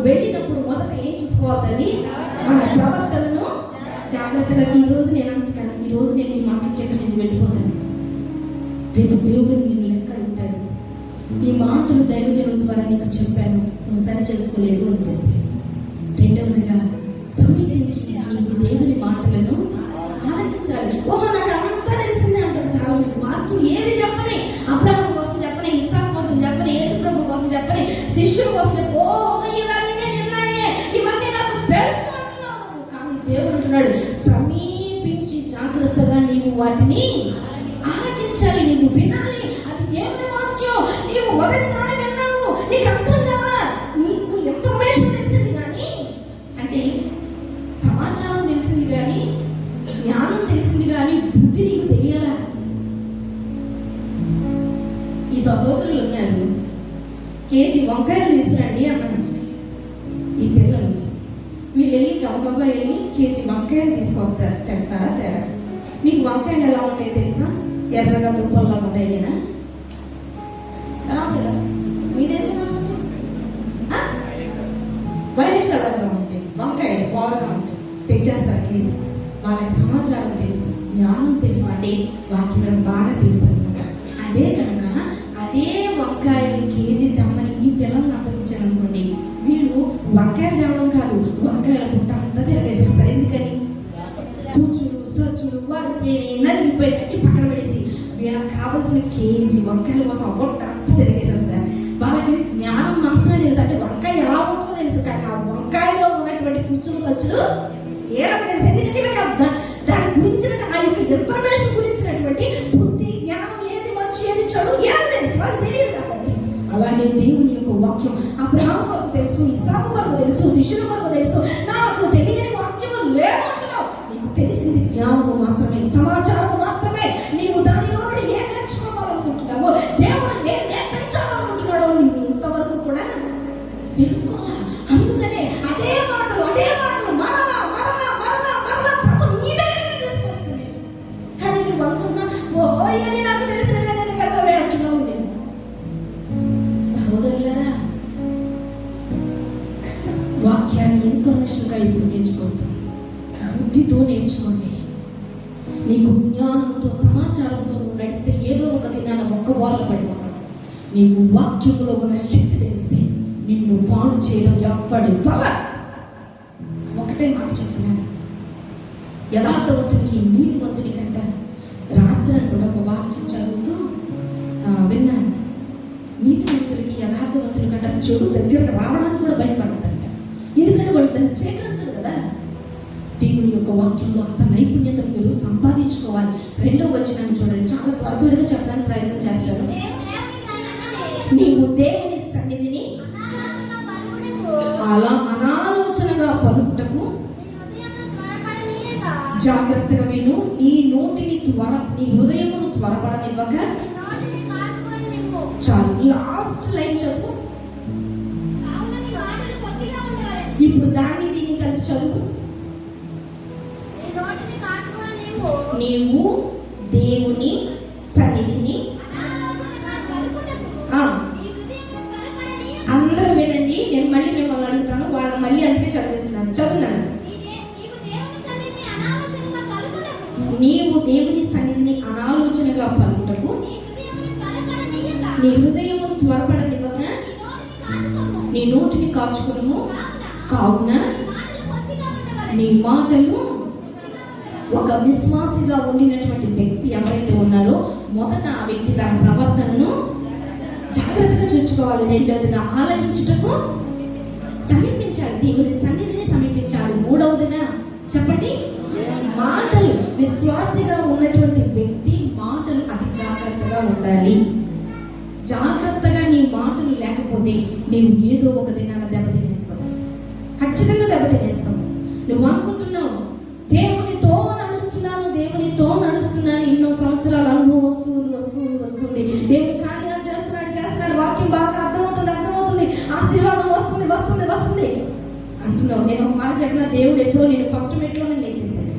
వెళ్ళినప్పుడు మొదట ఏం చూసుకోవద్దని మన ప్రవర్తనను జాగ్రత్తగా. ఈ రోజు నేను అంటున్నాను, ఈ రోజు నేను ఈ మాట చెప్పి నేను వెళ్ళిపోతాను. రేపు దేవుడు నిన్ను లెక్క అడుగుతాడు. ఈ మాటలు దైవజనుల ద్వారా నీకు చెప్పాను, నువ్వు సరి చేసుకోలేదు అని చెప్పి. రెండవదిగా సమీపించి నీకు దేవుని మాటలను ఆలకించాలి. ఓహో నాకు అంతా తెలిసిందే అంటారు చాలా మంది. వాక్యం ఏది చెప్పని, అబ్రహాం కోసం చెప్పని, ఇస్సాకు కోసం చెప్పని, యేసు ప్రభు కోసం చెప్పని, శిష్యుల కోసం చెప్పి, ఓహో ఇవన్నీ నేను విన్నానే, ఇవన్నీ నాకు తెలుసు అంటున్నావు. కానీ దేవుడు అంటున్నాడు, సమీపించి జాగ్రత్తగా నీవు వాటిని ఆలకించాలి, నీవు వినాలి. అది దేవుని వాక్యం. నీవు మొదటిసారి విన్నావు, నీకు అర్థం కావా, నీకు ఇన్ఫర్మేషన్ తెలిసింది కానీ, అంటే సమాచారం తెలిసింది కానీ, జ్ఞానం తెలిసింది కానీ బుద్ధి నీకు తెలియాలా? ఈ సహోదరులు ఉన్నారు, కేజీ వంకాయలు తీసుకురండి అన్నాను. ఈ పిల్లలు వీళ్ళు వెళ్ళి గబగబా వెళ్ళి కేజీ వంకాయలు తీసుకొస్తారు. తెస్తారా? తేరా. మీకు వంకాయలు ఎలా ఉంటాయి తెలుసా? ఎర్రగా దుప్పల్లా ఉంటాయినా? మీ దేశంలో ఉంటాయి వైలెట్ కలర్లో ఉంటాయి. వంకాయలు బారుగా ఉంటాయి. తెచ్చేస్తారు కేజీ. వాళ్ళకి సమాచారం తెలుసు, జ్ఞానం తెలుసు, అంటే వాక్యం బాగా తెలుసు అనమాట. అదే కనుక అదే వంకాయలు కేజీ తెమ్మని ఈ పిల్లల్ని అప్పగించారు అనుకోండి, వీళ్ళు వంకాయలు తేవడం కాదు, వంకాయల పుట్ట అంతా తిరగేసేస్తారు. ఎందుకని? కూర్చులు సచ్చులు వాడిపోయి నలిగిపోయి పక్కన పడేసి వీళ్ళకి కావాల్సిన కేజీ వంకాయల కోసం పొట్ట అంతా తిరిగేసేస్తారు. వాళ్ళకి జ్ఞానం మాత్రమే తెలుసు, అంటే వంకాయ ఎలా ఉంటుందో తెలుసు, కానీ ఆ వంకాయలో ఉన్నటువంటి కూర్చులు సచ్చులు ఏడకు తెలుసు. ఎందుకంటే దాని గురించిన ఆ యొక్క ఇన్ఫర్మేషన్ గురించినటువంటి బుద్ధి జ్ఞానం, ఏది మంచి ఏది చెడు ఏది తెలుసు, వాళ్ళకి తెలియదు. కాబట్టి అలాగే దేవుని యొక్క వాక్యం అబ్రహాం వరకు తెలుసు, ఇస్సాకు వరకు తెలుసు, శిష్యుల వరకు తెలుసు. నాకు తెలియని వాక్యము లేదంటున్నావు. నీకు తెలిసింది జ్ఞానము మాత్రమే, సమాచారము మాత్రమే. నీవు దానిలో ఏం నేర్చుకోవాలనుకుంటున్నావో, దేవుడు ఏం నేర్పించాలనుకుంటున్నాడో నీవు ఇంతవరకు కూడా తెలుసుకోవాలా. అందుకనే అదే మాటలు మరలా మరలా మరలా మరలా ప్రభు నీ దగ్గరికి తీసుకొస్తున్నాయి. కానీ నువ్వు అనుకున్నా, ఓహో అని నాకు తెలిసిన కదా పెద్దవే అంటున్నావు. నేను సహోదరులారా, వాక్యాన్ని ఇన్ఫర్మేషన్గా ఇప్పుడు నేర్చుకోవద్దు, బుద్ధితో నేర్చుకోండి. నీకు జ్ఞానంతో సమాచారంతో నువ్వు నడిస్తే ఏదో ఒక దినాన ఒక్క వారలు పడిపోతావు. నీకు వాక్యంలో ఉన్న శక్తి తెలిస్తే నిన్ను పాడు చేయడం ఎవ్వడి వల్ల. ఒకటే మాట చెప్తున్నాను, యథార్థవంతునికి నీతివంతుని కంట రాత్రి కూడా ఒక వాక్యం చదువుతూ విన్నాను. నీతివంతులకి యథార్థవంతుని కంట చెడు దగ్గరకు రావడానికి కూడా భయపడతారంట. ఎందుకంటే వాడు దాన్ని స్వీకరించదు కదా. దేవుని యొక్క వాక్యంలో అంత నైపుణ్యతను మీరు సంపాదించుకోవాలి. రెండవ వచనాన్ని చూడండి, చాలా త్వరగా చెప్పడానికి ప్రయత్నం చేస్తాను. నీవు దేవుని సన్నిధిని అలా అనాలోచనగా పలుకుటకు జాగ్రత్తగా విను. నీ హృదయమును త్వరపడనివ్వక. చాలు, లాస్ట్ లైన్ చదువు. ఇప్పుడు దాన్ని దీన్ని కలిపి చదువు. నీవు దేవుని సన్నిధిని, అందరూ వినండి, నేను మళ్ళీ మిమ్మల్ని అడుగుతాను, వాళ్ళని మళ్ళీ అందుకే చదివిస్తున్నాను. చదువున్నాను. నీవు దేవుని సన్నిధిని అనాలోచనగా పలుకుటకు నీ హృదయమును త్వరపడనివ్వక నీ నోటిని కాచుకును. కావున నీ మాటలు. ఒక విశ్వాసిగా ఉండినటువంటి వ్యక్తి ఎవరైతే ఉన్నారో మొదట ఆ వ్యక్తి తన ప్రవర్తనను జాగ్రత్తగా చూసుకోవాలి. రెండవదిగా ఆలకించుటకు సమీపించాలి, దేవుని సన్నిధిని సమీపించాలి. మూడవదిగా చెప్పండి, మాటలు. విశ్వాసిగా ఉన్నటువంటి వ్యక్తి మాటలు అతి జాగ్రత్తగా ఉండాలి. జాగ్రత్తగా నీ మాటలు లేకపోతే నీవు ఏదో ఒక దినాన దెబ్బతినేస్తావు, ఖచ్చితంగా దెబ్బతినేస్తావు. నువ్వు అనుకుంటున్నావు దేవునితో నడుస్తున్నాను, ఎన్నో సంవత్సరాల అనుభవం వస్తుంది, దేవుని కార్యాలు చేస్తున్నాడు, వాక్యం బాగా అర్థమవుతుంది, ఆశీర్వాదం వస్తుంది అంటున్నావు. నేను ఒక మాట చెప్పిన, దేవుడు ఎప్పుడో నేను ఫస్ట్ మెట్లోనే నెట్టేశాడు.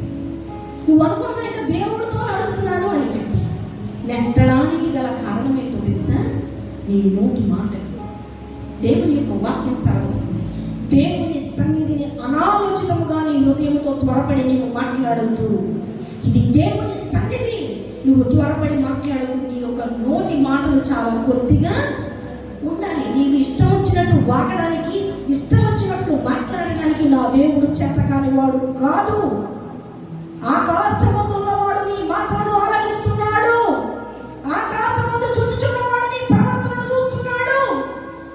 నువ్వు అనుకున్నా ఇంకా దేవుడితో నడుస్తున్నాను అని చెప్పి నెట్టడానికి గల కారణం ఏంటో తెలుసా? నీ నోటి మాట. దేవుని యొక్క వాక్యం సాగిస్తుంది. దేవుని సన్నిధిని అనాలోచితముగా నీ హృదయంతో త్వరపడి నీవు మాట్లాడద్దు. ఇది దేవుని సన్నిధి. నువ్వు త్వరపడి మాట్లాడదు. నీ యొక్క నోటి మాటలు చాలా కొద్దిగా ఉండాలి. నీకు ఇష్టం వచ్చినట్టు వాగడానికి, ఇష్టం వచ్చినట్టు మాట్లాడడానికి నా దేవుడు చేతకాని వాడు కాదు. ఆకాశమందు ఉన్నవాడు నీ మాటలను ఆలకిస్తున్నాడు. ఆకాశమందు చూచుచున్నవాడు నీ ప్రవర్తనను చూస్తున్నాడు.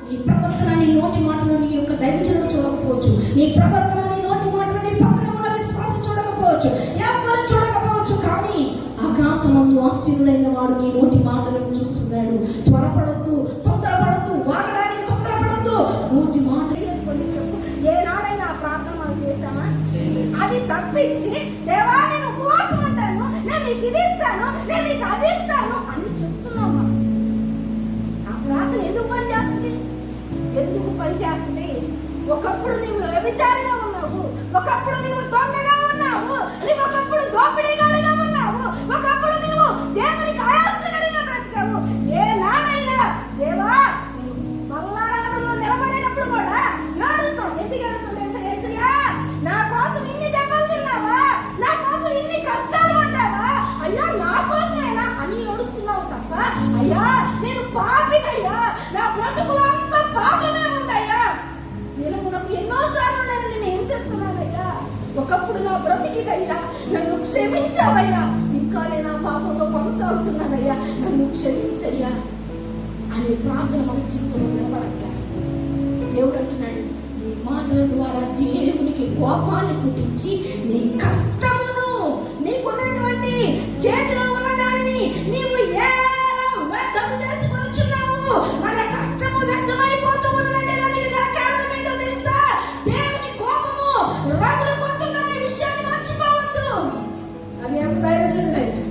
నీ ప్రవర్తన, నీ నోటి మాటలు నీ యొక్క దైవజనుడు చూడకపోవచ్చు. నీ ప్రవర్తన, నీ నోటి మాటలు నీ పక్కన ఉన్న విశ్వాస చూడకపోవచ్చు, ఎవరు చూడకపోవచ్చు. కానీ ఆకాశమందు ఆశ్చర్యుడైన వాడు నీ నోటి మాటలను చూస్తున్నాడు. త్వరపడద్దు, తొందరపడద్దు, వాగడానికి తొందరపడద్దు. నోటి మాట వేసుకొని చెప్పు. ఏనాడైనా ప్రార్థన మనం చేశామా? అది తప్పించి దేవా నేను ఉపవాసం ఉంటాను, నేను నీకు ఇది ఇస్తాను, నేను నీకు అది ఇస్తాను అని చెప్తున్నామా? ఆ ప్రార్థన ఎందుకు పనిచేస్తుంది? ఎందుకు పనిచేస్తుంది? ఒకప్పుడు నీవు వ్యభిచారిగా ఉన్నావు, ఒకప్పుడు నీవు దొంగగా ఉన్నావు, నీవు ఒకప్పుడు దోపిడీగాడిగా ఉన్నావు, ఒకప్పుడు నీవు దేవునికి అయాసకరంగా బ్రతికావు. ఏనాడైనా దేవా బల్లారాధనలో నిలబడేటప్పుడు కూడా ఏడుస్తాం. ఎందుకు ఏడుస్తాం తెలుసా? యేసయ్యా నా కోసం ఇన్ని దెబ్బలు తిన్నావా, నా కోసం ఇన్ని కష్టాలు పడ్డావా, అయ్యా నా కోసమేనా అని ఏడుస్తున్నావు తప్ప అయ్యా నేను పాపినయ్యా, నా బ్రతుకులో అంత పాపమే ఉందయ్యా, నేను కూడా ఎన్నోసార్లు నేను హింసిస్తున్నానయ్యా, ఒకప్పుడు నా బ్రతికిదయ్యా, నన్ను క్షమించావయ్యా, ఇంకా నేను ఆ పాపంలో కొనసాగుతున్నానయ్యా, నన్ను క్షమించయ్యా అనే ప్రార్థన మన జీవితంలో నిలబడట్లే. దేవుడు అంటున్నాడు, నీ మాటల ద్వారా దేవునికి కోపాన్ని పుట్టించి నీ కష్టమును, నీకున్నటువంటి చేతిలో ఉన్న దానిని నీవు ఎలా వ్యర్థం చేసుకొనిచున్నావు. మన కష్టము వ్యర్థమైపోతూ ఉన్నదంటే దానికి గల కారణం ఏంటో తెలుసా? దేవుని కోపము రంగులు కొట్టుకునే విషయాన్ని మర్చిపోవద్దు. అది ఎవరు దైవజనుడైనా,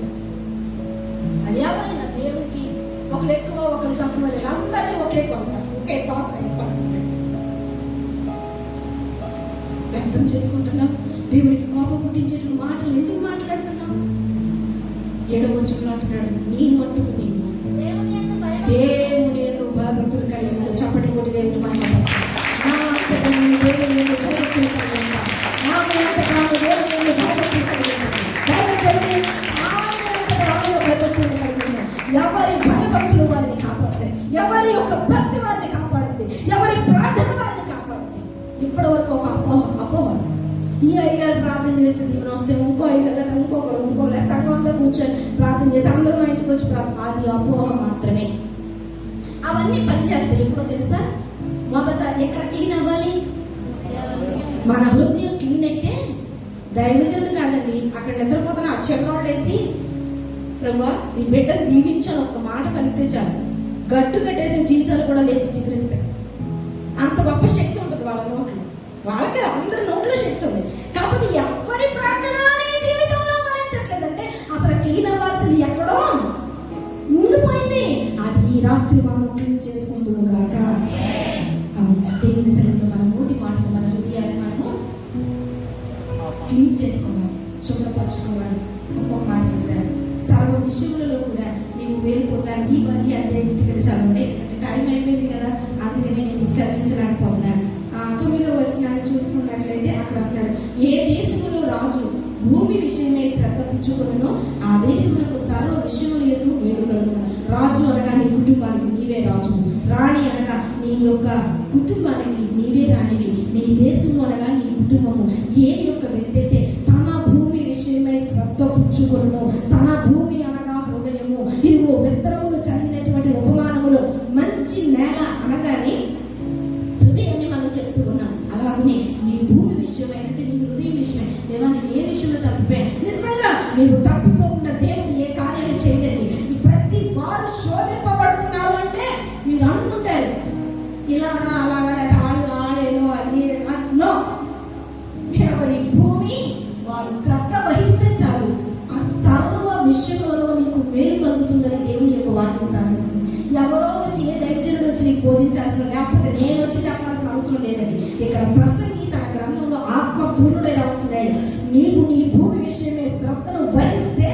అది ఎవరైనా దేవునికి ఒకరు ఎక్కువ ఒకరు తక్కువ లేదు. అందరినీ ఒకే కొంటారు, ఒకే తోస వ్యక్తం చేసుకుంటున్నాం. దేవునికి కోపం పుట్టించే మాటలు ఎందుకు మాట్లాడుతున్నాం? 7వ వచనంలో అంటున్నాడు, నీ మట్టుకు నీవు దేవుని యందు భయభక్తులు కలిగి ఉండు. చప్పట్లు కొట్టి దేవుని మాట్లాడతాను. నా అంతటా నేను దేవుని యందు భయభక్తులు కలిగి ఉంటాను. నా అంతటా దేవుని యందు భయభక్తులు కలిగి ఉంటాను. దైవజనుని ఆయన భయభక్తులు కలిగి ఉంటాను. ఎవరి భయభక్తులు వారిని కాపాడుతాయి, ఎవరి యొక్క భక్తి వారిని కాపాడుతుంది, ఎవరి ప్రార్థన వారిని కాపాడుతుంది. ఇప్పటి వరకు ఒక అపోహ ఈ అయ్యగారు ప్రార్థన చేస్తే దీవెన వస్తే ఇంకో అయ్యగారు లేదా ఇంకో లేదా సంఘం అంతా కూర్చొని ప్రార్థన చేసి అందరూ మా ఇంటికి వచ్చి అది అపోహ మాత్రమే. అవన్నీ పనిచేస్తాయి. ఎప్పుడో తెలుసా? మొదట ఎక్కడ క్లీన్ అవ్వాలి? మన హృదయం క్లీన్ అయితే దైవజనుడు కాదండి అక్కడ నిద్రపోతున్న ఆ చెన్నోళ్ళు వేసి ప్రభువా నీ బిడ్డను దీవించాలి ఒక్క మాట పలికితే చాలు, గట్టు కట్టేసే జీవితాలు కూడా లేచి చిగురిస్తాయి. అంత గొప్ప శక్తి ఉంటుంది వాళ్ళ నోట్లో. వాళ్ళకి అందరి నోట్లో శక్తి ఉంది. కాకపోతే ఎవరి ప్రార్థన జీవితంలో మరించట్లేదంటే అసలు క్లీన్ అవ్వాల్సింది ఎక్కడో ఉండిపోయింది. అది ఈ రాత్రి మనం క్లీన్ చేసుకుంటున్నాం కాక దేవుని సన్నిధిలో మన నోటి మాటలు, మన హృదయాన్ని మనము క్లీన్ చేసుకోవాలి, శుభ్రపరచుకోవాలి. ఒక్కొక్క మాట చెప్పారు, సర్వ విషయములలో కూడా నీవు వేరు పొందాలి. ఈ వరి అదే ఇంటికి చదవండి, టైం అయిపోయింది కదా, అందుకని నేను చదివించలేకపోతున్నాను. 9వ వచనాన్ని చూసుకున్నట్లయితే అక్కడ అంటాడు, ఏ దేశంలో రాజు భూమి విషయమై శ్రద్ధ పుచ్చుకొనునో ఆ దేశములకు సర్వ విషయముల యందు మేలు కలుగును. రాజు అనగా నీ కుటుంబానికి నీవే రాజు, రాణి అనగా నీ యొక్క కుటుంబానికి నీవే రాణివి, నీ దేశము అనగా నీ కుటుంబము. ఏ యొక్క వ్యక్తి అయితే తన భూమి విషయమై శ్రద్ధ పుచ్చుకొనునో, తన భూమి అనగా హృదయము, ఇదిగో విత్తనములు చల్లినటువంటి ఉపమానములు మంచి నేల అనగానే హృదయాన్ని మనం చెప్తూ ఉన్నాం. అలాగనే నీ భూమి విషయమై అంటే నీ హృదయం విషయం, దేవా నేను ఏ విషయంలో తప్పిపోయా, నిజంగా నీవు తప్పిపోకుండా దేవుడు ఏ కార్యాలు చేయండి. ప్రతి వారు శోధింపబడుతున్నారు అంటే మీరు అనుకుంటారు ఇలాగా అలాగా ఆడేదో అది నో. ఎవరి భూమి వారు శ్రద్ధ వహిస్తే చాలు, ఆ సర్వ విషయంలో నీకు మేలు కలుగుతుందని దేవుని యొక్క వాక్యం సాధిస్తుంది. ఎవరో వచ్చి ఏ దైవజనుడు వచ్చి నీకు బోధించాల్సిన, లేకపోతే నేను వచ్చి చెప్పాల్సిన అవసరం లేదండి. ఇక్కడ ప్రసంగి తన గ్రంథంలో ఆత్మ పూర్ణుడై రాస్తున్నాడు, నీవు నీ భూమి విషయమే శ్రద్ధను వహిస్తే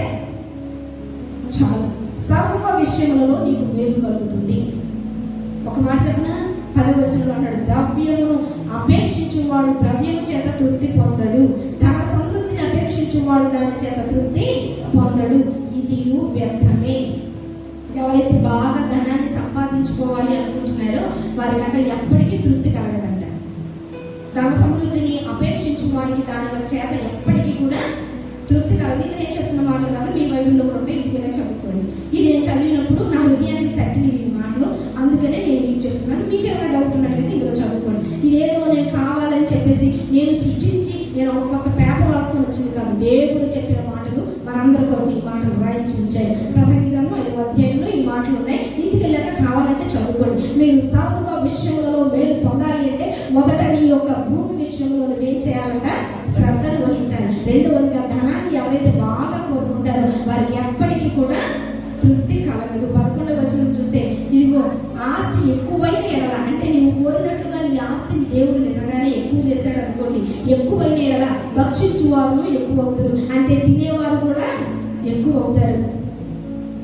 చాలు, సర్వ విషయములలో నీకు మేలు కలుగుతుంది. ఒక మాట చెప్పిన 10వ వచనంలో అన్నాడు, ద్రవ్యమును అపేక్షించువాడు ద్రవ్యం చేత తృప్తి పొందడు, తన సమృద్ధిని అపేక్షించువాడు దాని చేత తృప్తి పొందడు, ఇది వ్యర్థమే. ఎవరైతే బాగా ధనాన్ని సంపాదించుకోవాలి అనుకుంటున్నారో వారికంటే ఎప్పటికీ తృప్తి కలగదంట. ధన సమృద్ధిని అపేక్షించు వారికి దాని చేత ఎప్పటికీ కూడా తృప్తి కలదు. ఇది నేను చెప్తున్న మాటలు కాదు, మీ బైబిల్లో కూడా ఉంటే ఇంటికి వెళ్ళి చదువుకోండి. ఇది నేను చదివినప్పుడు నా హృదయానికి తట్టినవి ఈ మాటలు, అందుకనే నేను మీకు చెప్తున్నాను. మీకు ఏమైనా డౌట్ ఉన్నట్లయితే ఇందులో చదువుకోండి. ఇదేదో నేను కావాలని చెప్పేసి నేను సృష్టించి నేను ఒక కొత్త పేపర్ రాసుకొని వచ్చింది కాదు. దేవుడు చెప్పిన మాటలు మనందరి కొరకు ఈ మాటలు రాయించి ఉంచాయి. ప్రసంగి గ్రంథం 5వ అధ్యాయంలో ఈ మాటలు ఉన్నాయి. ఇంటికి వెళ్ళాక కావాలంటే చదువుకోండి. మీరు సర్వ విషయంలో మేలు పొందాలి అంటే మొదట నీ యొక్క భూమి విషయంలో ఏం చేయాలంట? శ్రద్ధను వహించాలి. రెండవదిగా ధనాన్ని ఎవరైతే బాగా కోరుకుంటారో వారికి ఎప్పటికీ కూడా తృప్తి కలగదు. 11వ వచనం చూస్తే, ఇదిగో ఆస్తి ఎక్కువైన ఎడల, అంటే నీవు కోరినట్లుగా నీ ఆస్తిని దేవుడు నిజంగానే ఎక్కువ చేశాడు అనుకోండి, ఎక్కువైన ఎడల భక్షించువారు ఎక్కువ అవుతారు, అంటే తినేవారు కూడా ఎక్కువ అవుతారు.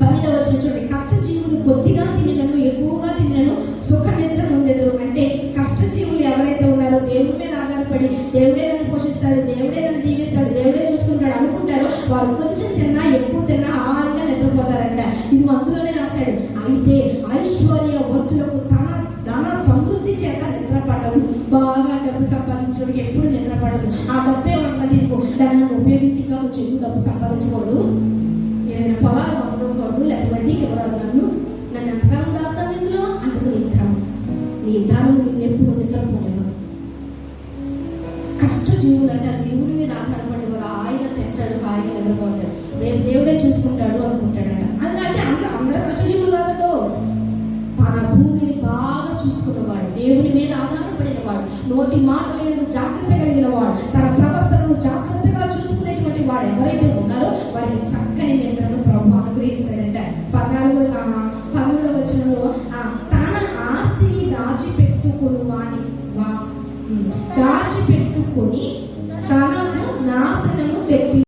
12వ వచనం చూడండి, కష్టజీవులు కొద్దిగా తినను ఎక్కువగా తినను సుఖ నిద్ర పొందెదరు. అంటే కష్టజీవులు ఎవరైతే ఉన్నారో దేవుడి మీద ఆధారపడి దేవుడే నన్ను పోషిస్తాడు, దేవుడే నన్ను దీవిస్తాడు, దేవుడే చూసుకుంటాడు అనుకుంటారో వారు కొంచెం తిన్నా ఎక్కువ తిన్నా హాయిగా నిద్రపోతారంట. ఇది అందులోనే రాశాడు. అయితే ఐశ్వర్యవంతులకు తన ధన సమృద్ధి చేత నిద్ర పడదు. బాగా డబ్బు సంపాదించడానికి ఎప్పుడు నిద్ర పడదు. ఆ డబ్బే ఉంటుంది, దాన్ని ఉపయోగించి ఇంకా కొంచెం ఎక్కువ డబ్బు సంపాదించకూడదు, ఏదైనా పొలాలు కొనుక్కోకూడదు, లేకపోతే వడ్డీకి ఇవ్వరాదు, నన్ను ఎంతకాలం దాస్తాను ఇందులో అంటది నీ ధనం ఎప్పుడు నిద్రపోలేవు. కష్టజీవులు అంటే ఆ దేవుడి మీద ఆధారపడి వాడు హాయిగా తింటాడు, హాయిగా నిద్రపోతాడు, రేపు దేవుడే చూసుకుంటాడు అనుకుంటాడంట. అలాగే అందరూ కష్టజీవులు కాదు. తన భూమిని బాగా చూసుకున్నవాడు, దేవుని మీద ఆధారపడిన వాడు, నోటి మాట లేదు జాగ్రత్త కలిగిన వాడు, తన ప్రవర్తనను జాగ్రత్తగా చూసుకునేటువంటి వాడు ఎవరైతే ఉన్నారో వారికి చక్కని నిద్రను ప్రభు అనుగ్రహిస్తాడంట. 14వ వచనంలో తన ఆస్తిని దాచిపెట్టుకొని